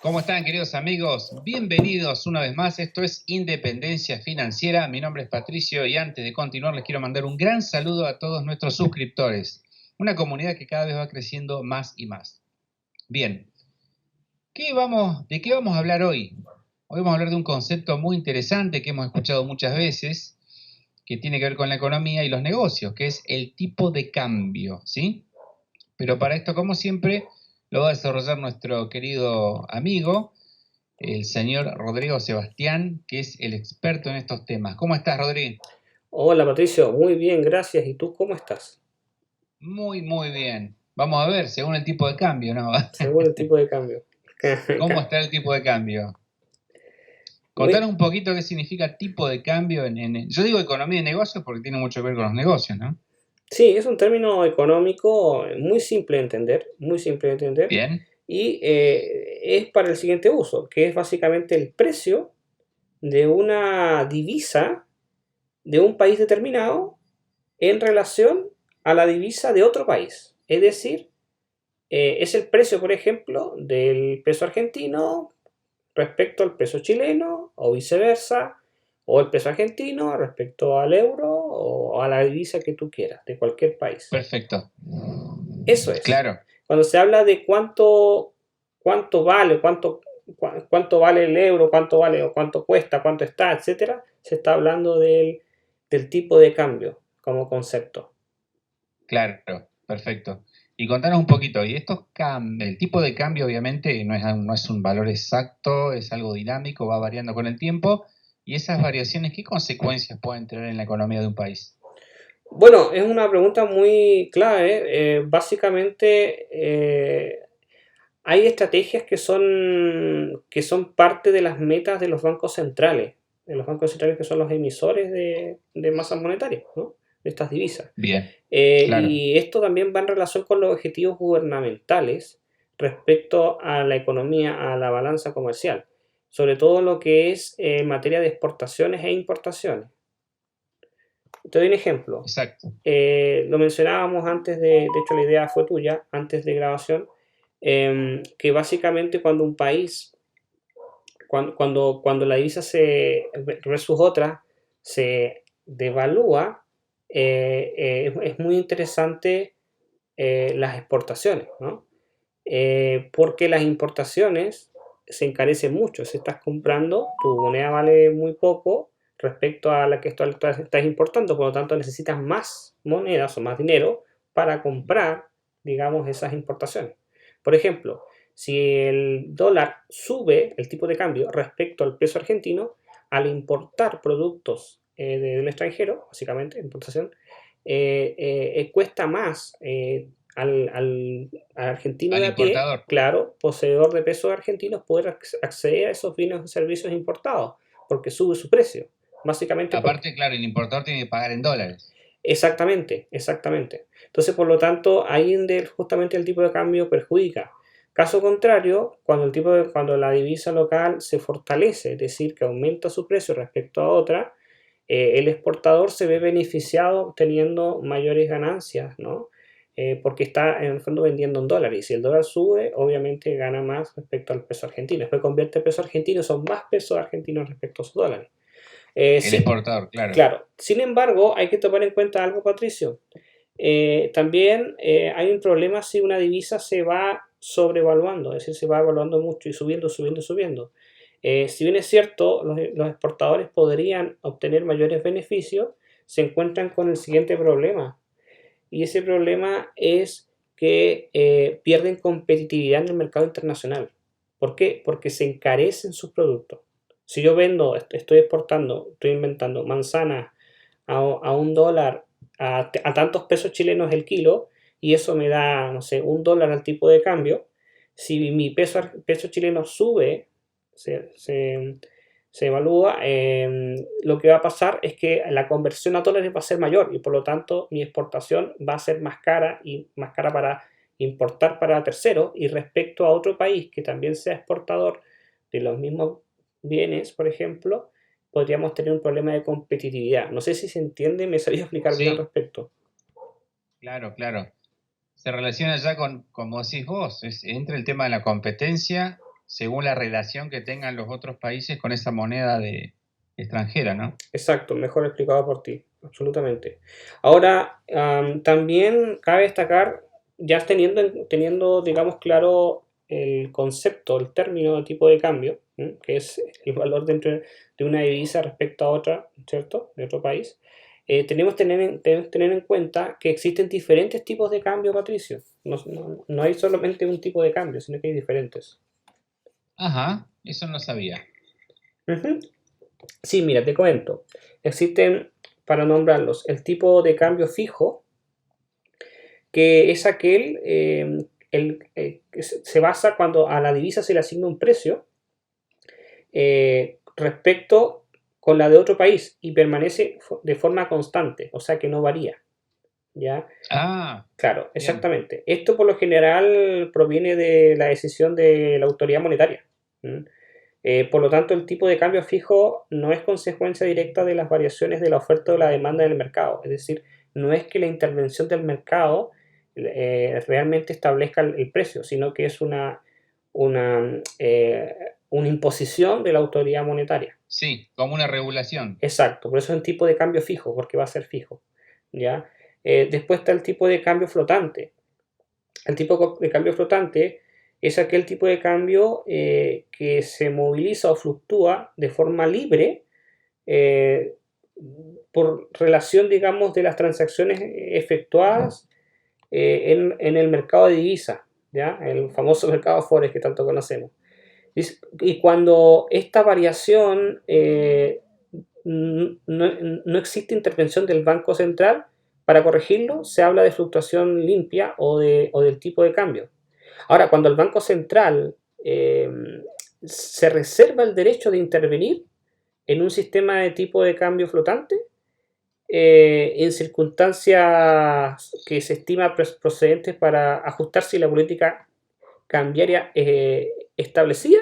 ¿Cómo están, queridos amigos? Bienvenidos una vez más. Esto es Independencia Financiera. Mi nombre es Patricio y antes de continuar les quiero mandar un gran saludo a todos nuestros suscriptores. Una comunidad que cada vez va creciendo más y más. Bien, ¿de qué vamos a hablar hoy? Hoy vamos a hablar de un concepto muy interesante que hemos escuchado muchas veces, que tiene que ver con la economía y los negocios, que es el tipo de cambio, ¿sí? Pero para esto, como siempre, lo va a desarrollar nuestro querido amigo, el señor Rodrigo Sebastián, que es el experto en estos temas. ¿Cómo estás, Rodrigo? Hola Patricio, muy bien, gracias. ¿Y tú cómo estás? Muy, muy bien. Vamos a ver, según el tipo de cambio, ¿no? Según el tipo de cambio. ¿Cómo está el tipo de cambio? Muy- Contanos un poquito qué significa tipo de cambio yo digo economía y negocios porque tiene mucho que ver con los negocios, ¿no? Sí, es un término económico muy simple de entender, muy simple de entender, Bien, y es para el siguiente uso, que es básicamente el precio de una divisa de un país determinado en relación a la divisa de otro país. Es decir, es el precio, por ejemplo, del peso argentino respecto al peso chileno o viceversa, o el peso argentino respecto al euro o a la divisa que tú quieras, de cualquier país. perfecto. Eso es. Claro, Cuando se habla de cuánto vale, cuánto vale el euro, cuánto vale o cuánto cuesta, cuánto está, etcétera, se está hablando del tipo de cambio como concepto. claro, perfecto. Y contanos un poquito, y el tipo de cambio obviamente no es un valor exacto, es algo dinámico, va variando con el tiempo, y esas variaciones, ¿qué consecuencias pueden tener en la economía de un país? Bueno, es una pregunta muy clave. Básicamente, hay estrategias que son parte de las metas de los bancos centrales que son los emisores de masas monetarias, ¿no? De estas divisas. Bien, claro, Y esto también va en relación con los objetivos gubernamentales respecto a la economía, a la balanza comercial, sobre todo lo que es en materia de exportaciones e importaciones. Te doy un ejemplo. exacto. Lo mencionábamos antes de hecho la idea fue tuya, antes de grabación, que básicamente cuando un país, cuando la divisa versus otra se devalúa, es muy interesante las exportaciones, ¿no? Porque las importaciones se encarecen mucho. Si estás comprando, tu moneda vale muy poco respecto a la que estás importando, por lo tanto necesitas más monedas o más dinero para comprar, digamos, esas importaciones. Por ejemplo, si el dólar sube el tipo de cambio respecto al peso argentino, al importar productos del extranjero, básicamente, importación, cuesta más al argentino Al de a pie, importador. claro, poseedor de pesos argentinos, poder acceder a esos bienes o servicios importados, porque sube su precio. Básicamente porque... Aparte, claro, el importador tiene que pagar en dólares. Exactamente, exactamente. Entonces, por lo tanto, ahí donde justamente el tipo de cambio perjudica. Caso contrario, cuando la divisa local se fortalece, es decir, que aumenta su precio respecto a otra, el exportador se ve beneficiado obteniendo mayores ganancias, ¿no? Porque está en el fondo vendiendo en dólares. Y si el dólar sube, obviamente gana más respecto al peso argentino. Después convierte el peso argentino, son más pesos argentinos respecto a sus dólares. El Sí, exportador, claro. claro. Sin embargo, hay que tomar en cuenta algo, Patricio. También hay un problema si una divisa se va sobrevaluando, es decir, se va evaluando mucho y subiendo, subiendo, subiendo. Si bien es cierto, los exportadores podrían obtener mayores beneficios, se encuentran con el siguiente problema. Y ese problema es que pierden competitividad en el mercado internacional. ¿Por qué? Porque se encarecen sus productos. Si yo estoy exportando, estoy inventando manzanas a $1, a tantos pesos chilenos el kilo, y eso me da, no sé, $1 al tipo de cambio. Si mi peso chileno sube, se, se evalúa, lo que va a pasar es que la conversión a dólares va a ser mayor y por lo tanto mi exportación va a ser más cara y más cara para importar para terceros, y respecto a otro país que también sea exportador de los mismos bienes, por ejemplo, podríamos tener un problema de competitividad. No sé si se entiende, me sabía explicar bien al Sí, respecto. claro, claro. Se relaciona ya con, como decís vos, entra el tema de la competencia según la relación que tengan los otros países con esa moneda extranjera, ¿no? Exacto, mejor explicado por ti, absolutamente. Ahora, también cabe destacar, ya teniendo, digamos, claro el concepto, el término de tipo de cambio, que es el valor de una divisa respecto a otra, ¿cierto? De otro país, tenemos que tener en cuenta que existen diferentes tipos de cambio, Patricio. No hay solamente un tipo de cambio, sino que hay diferentes. Ajá, eso no sabía. Ujú. Sí, mira, te comento. Existen, para nombrarlos, el tipo de cambio fijo, que es aquel que se basa cuando a la divisa se le asigna un precio respecto con la de otro país y permanece de forma constante, o sea que no varía. ¿Ya? Ah, Claro, bien. exactamente. Esto por lo general proviene de la decisión de la autoridad monetaria. Por lo tanto, el tipo de cambio fijo no es consecuencia directa de las variaciones de la oferta o la demanda del mercado. Es decir, no es que la intervención del mercado realmente establezca el precio, sino que es una imposición de la autoridad monetaria. Sí, como una regulación. Exacto, por eso es un tipo de cambio fijo, porque va a ser fijo. ¿Ya? Después está el tipo de cambio flotante. El tipo de cambio flotante es aquel tipo de cambio que se moviliza o fluctúa de forma libre eh, por relación, digamos, de las transacciones efectuadas en el mercado de divisas, ¿ya? El famoso mercado Forex que tanto conocemos. Y cuando esta variación no existe intervención del Banco Central para corregirlo, se habla de fluctuación limpia o del tipo de cambio. Ahora, cuando el Banco Central se reserva el derecho de intervenir en un sistema de tipo de cambio flotante, en circunstancias que se estima procedentes para ajustar si la política cambiaria establecida,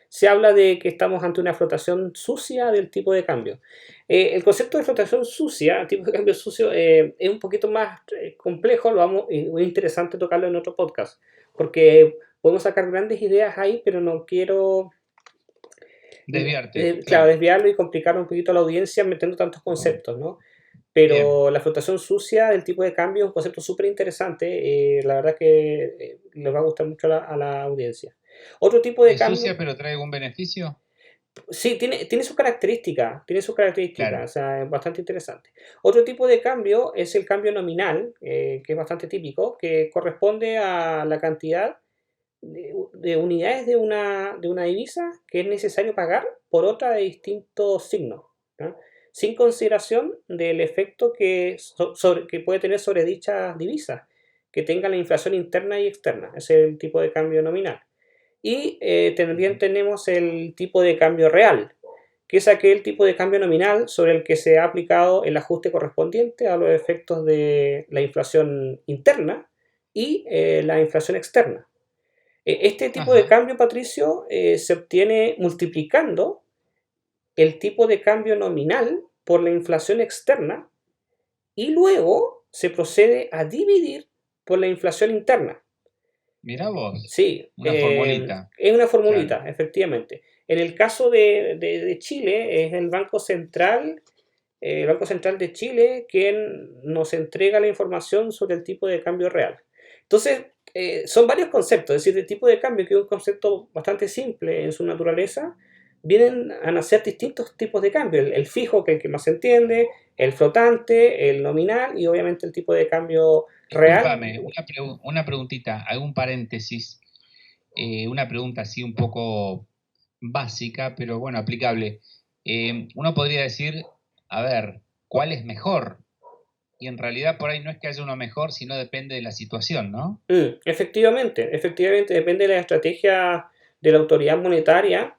se habla de que estamos ante una flotación sucia del tipo de cambio. El concepto de flotación sucia, tipo de cambio sucio, es un poquito más complejo, es interesante tocarlo en otro podcast, porque podemos sacar grandes ideas ahí, pero no quiero, Desviarte, claro, claro. desviarlo y complicar un poquito a la audiencia metiendo tantos conceptos, ¿no? Bien. Pero la flotación sucia del tipo de cambio es un concepto súper interesante. La verdad que les va a gustar mucho a la audiencia. Otro tipo de ¿Es cambio, sucia pero trae algún beneficio? sí, tiene sus características, Claro. o sea, es bastante interesante. Otro tipo de cambio es el cambio nominal, que es bastante típico, que corresponde a la cantidad de unidades de una divisa que es necesario pagar por otra de distintos signos, ¿no? Sin consideración del efecto que puede tener sobre dichas divisas, que tenga la inflación interna y externa. Ese es el tipo de cambio nominal. Y también tenemos el tipo de cambio real, que es aquel tipo de cambio nominal sobre el que se ha aplicado el ajuste correspondiente a los efectos de la inflación interna y la inflación externa. Este tipo de Ajá. cambio, Patricio, se obtiene multiplicando el tipo de cambio nominal por la inflación externa y luego se procede a dividir por la inflación interna. Mirá vos. Sí, Una formulita. es una Claro. formulita, efectivamente. En el caso de Chile, es el Banco Central de Chile quien nos entrega la información sobre el tipo de cambio real. Entonces, son varios conceptos, es decir, el tipo de cambio, que es un concepto bastante simple en su naturaleza, vienen a nacer distintos tipos de cambio. El fijo, que es el que más se entiende, el flotante, el nominal y obviamente el tipo de cambio real. Discúlpame, una preguntita, algún paréntesis, una pregunta así un poco básica, pero bueno, aplicable. Uno podría decir, a ver, ¿cuál es mejor? Y en realidad por ahí no es que haya uno mejor, sino depende de la situación, ¿no? Efectivamente, depende de la estrategia de la autoridad monetaria,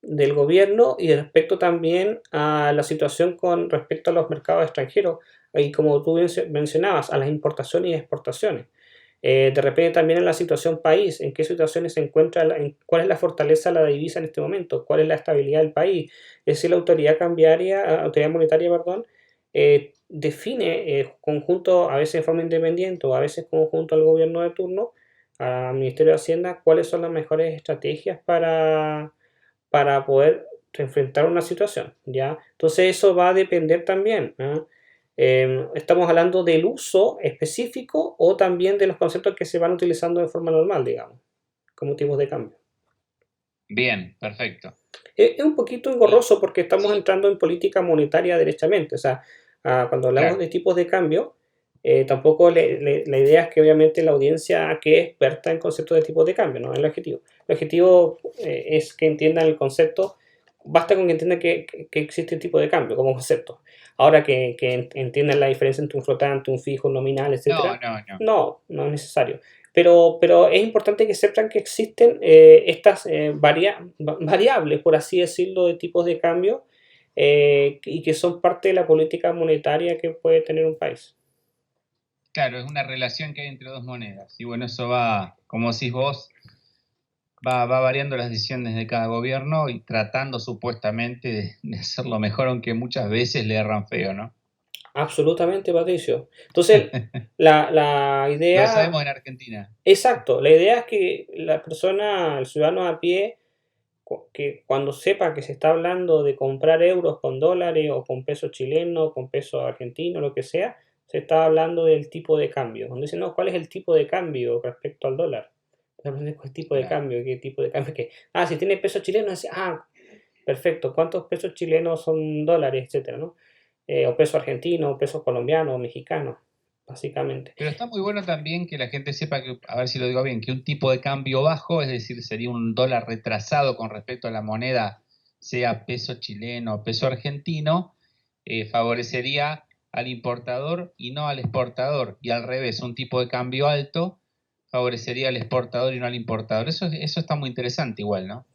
del gobierno y respecto también a la situación con respecto a los mercados extranjeros y como tú mencionabas, a las importaciones y exportaciones. De repente también en la situación país, en qué situaciones se encuentra, cuál es la fortaleza de la divisa en este momento, cuál es la estabilidad del país. Es decir, la autoridad monetaria, perdón, define conjunto, a veces de forma independiente o a veces conjunto al gobierno de turno, al Ministerio de Hacienda cuáles son las mejores estrategias para poder enfrentar una situación, ¿ya? Entonces eso va a depender también, ¿no? Estamos hablando del uso específico o también de los conceptos que se van utilizando de forma normal, digamos, como tipos de cambio. Bien, perfecto. Es un poquito Y, engorroso porque estamos sí, entrando en política monetaria derechamente. O sea, cuando hablamos claro. de tipos de cambio, tampoco la idea es que obviamente la audiencia quede experta en conceptos de tipos de cambio, no es el objetivo. El objetivo es que entiendan el concepto, basta con que entiendan que existe el tipo de cambio como concepto. Ahora que entiendan la diferencia entre un flotante, un fijo, un nominal, No, etcétera, no, no. no es necesario. Pero es importante que sepan que existen estas variables, por así decirlo, de tipos de cambio y que son parte de la política monetaria que puede tener un país. Claro, es una relación que hay entre dos monedas. Y bueno, eso va, como decís vos, va variando las decisiones de cada gobierno y tratando supuestamente de hacerlo mejor, aunque muchas veces le erran feo, ¿no? Absolutamente, Patricio. Entonces, la Lo idea, sabemos en Argentina. exacto, la idea es que la persona, el ciudadano a pie, que cuando sepa que se está hablando de comprar euros con dólares o con peso chileno, con peso argentino, lo que sea, se está hablando del tipo de cambio. Cuando dicen, no, ¿cuál es el tipo de cambio respecto al dólar? Entonces, ¿cuál tipo de Claro. cambio? ¿Qué tipo de cambio? ¿Qué? Ah, si tiene peso chileno, perfecto. ¿Cuántos pesos chilenos son dólares, etcétera, ¿no? O peso argentino, peso colombiano, mexicano, básicamente. Pero está muy bueno también que la gente sepa que, a ver si lo digo bien, que un tipo de cambio bajo, es decir, sería un dólar retrasado con respecto a la moneda, sea peso chileno o peso argentino, favorecería al importador y no al exportador. Y al revés, un tipo de cambio alto favorecería al exportador y no al importador. Eso está muy interesante igual, ¿no?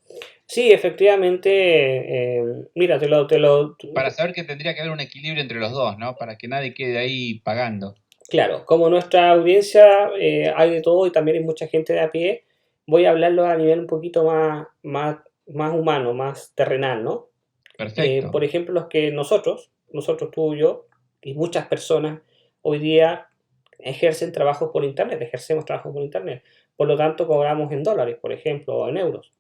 Sí, efectivamente, mira, Para saber que tendría que haber un equilibrio entre los dos, ¿no? Para que nadie quede ahí pagando. claro, como nuestra audiencia hay de todo y también hay mucha gente de a pie, voy a hablarlo a nivel un poquito más humano, más terrenal, ¿no? Perfecto. Por ejemplo, los que nosotros, tú y yo, y muchas personas hoy día ejercen trabajos por Internet, ejercemos trabajos por Internet. Por lo tanto, cobramos en dólares, por ejemplo, o en euros.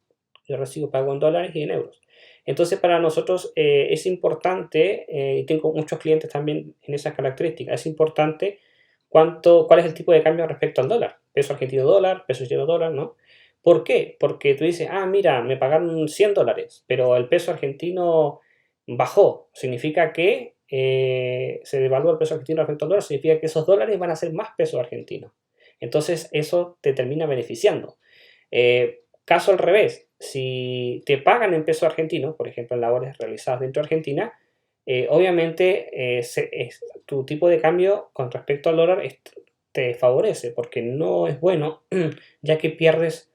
Yo recibo pago en dólares y en euros. Entonces, para nosotros es importante, y tengo muchos clientes también en esas características, es importante cuál es el tipo de cambio respecto al dólar. Peso argentino dólar, peso chileno dólar, ¿no? ¿Por qué? Porque tú dices, mira, me pagaron $100, pero el peso argentino bajó. Significa que se devalúa el peso argentino respecto al dólar, significa que esos dólares van a ser más pesos argentinos. Entonces, eso te termina beneficiando. Caso al revés, si te pagan en peso argentino, por ejemplo, en labores realizadas dentro de Argentina, obviamente tu tipo de cambio con respecto al dólar te favorece, porque no es bueno, ya que pierdes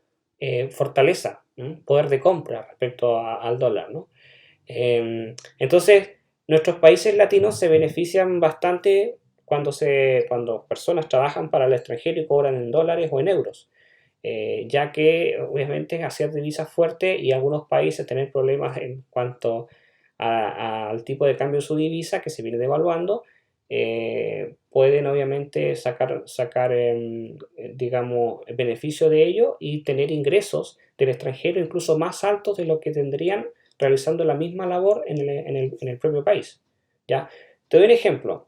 fortaleza, ¿no? Poder de compra respecto al dólar, ¿no? Entonces, nuestros países latinos se benefician bastante cuando personas trabajan para el extranjero y cobran en dólares o en euros, ya que obviamente hacer divisas fuertes y algunos países tener problemas en cuanto al tipo de cambio de su divisa que se viene devaluando, pueden obviamente sacar digamos, beneficio de ello y tener ingresos del extranjero incluso más altos de lo que tendrían realizando la misma labor en el propio país. ¿Ya? Te doy un ejemplo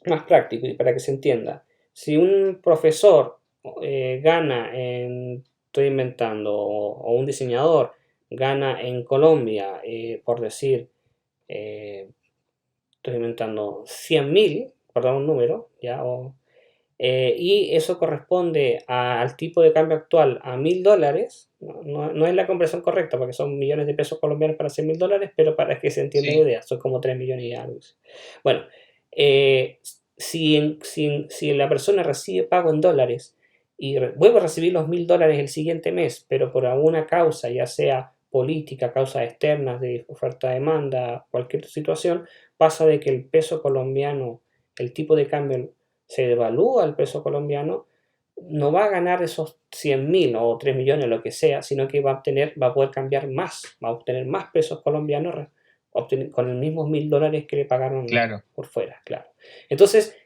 más práctico y para que se entienda. Si un profesor estoy inventando, o un diseñador gana en Colombia, por decir, eh, estoy inventando 100.000, por dar un número, ¿ya? Y eso corresponde al tipo de cambio actual a $1.000, no es la conversión correcta porque son millones de pesos colombianos para 100.000 dólares, pero para que se entienda la Sí. idea, son como 3 millones y algo. Bueno, eh, si la persona recibe pago en dólares y vuelve a recibir los $1.000 el siguiente mes, pero por alguna causa, ya sea política, causas externas de oferta-demanda, cualquier situación, pasa de que el peso colombiano, el tipo de cambio se devalúa el peso colombiano, no va a ganar esos 100.000 o 3 millones, lo que sea, sino que va a poder cambiar más, va a obtener más pesos colombianos con los mismos $1.000 que le pagaron Claro. por fuera, claro. Entonces,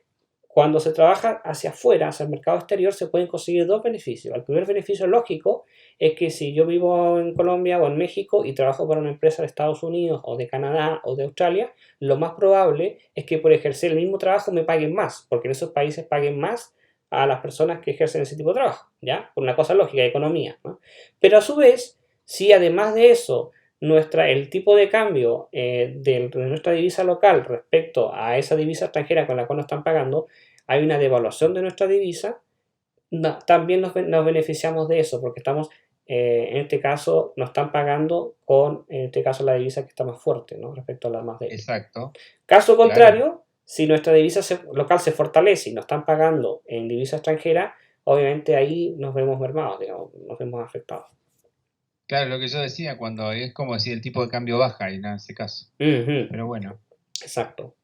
Cuando se trabaja hacia afuera, hacia el mercado exterior, se pueden conseguir dos beneficios. El primer beneficio lógico es que si yo vivo en Colombia o en México y trabajo para una empresa de Estados Unidos o de Canadá o de Australia, lo más probable es que por ejercer el mismo trabajo me paguen más, porque en esos países paguen más a las personas que ejercen ese tipo de trabajo, ¿ya? Por una cosa lógica de economía, ¿no? Pero a su vez, si además de eso el tipo de cambio de nuestra divisa local respecto a esa divisa extranjera con la cual nos están pagando, hay una devaluación de nuestra divisa, también nos beneficiamos de eso, porque estamos, en este caso, nos están pagando con, en este caso, la divisa que está más fuerte, ¿no? Respecto a la más débil. Exacto. Caso contrario, Claro. si nuestra divisa local se fortalece y nos están pagando en divisa extranjera, obviamente ahí nos vemos mermados, digamos, nos vemos afectados. Claro, lo que yo decía, cuando es como si el tipo de cambio baja en ese caso. Pero bueno, Exacto.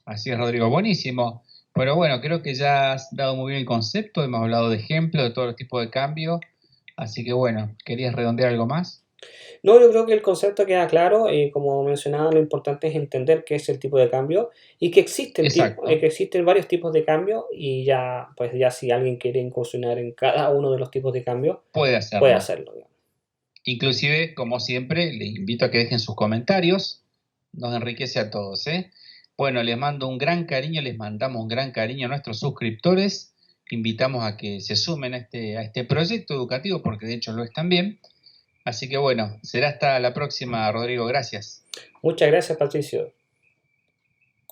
así es, Rodrigo. Buenísimo. Pero bueno, creo que ya has dado muy bien el concepto, hemos hablado de ejemplos de todos los tipos de cambio. Así que bueno, ¿querías redondear algo más? No, yo creo que el concepto queda claro. Como mencionaba, lo importante es entender qué es el tipo de cambio y que Exacto. que existen varios tipos de cambio y ya, pues ya si alguien quiere incursionar en cada uno de los tipos de cambio, Puede puede hacerlo. hacerlo. Inclusive, como siempre, les invito a que dejen sus comentarios. Nos enriquece a todos, ¿eh? Bueno, les mando un gran cariño, les mandamos un gran cariño a nuestros suscriptores. Invitamos a que se sumen a este proyecto educativo, porque de hecho lo es también. Así que bueno, será hasta la próxima, Rodrigo. Gracias. Muchas gracias, Patricio.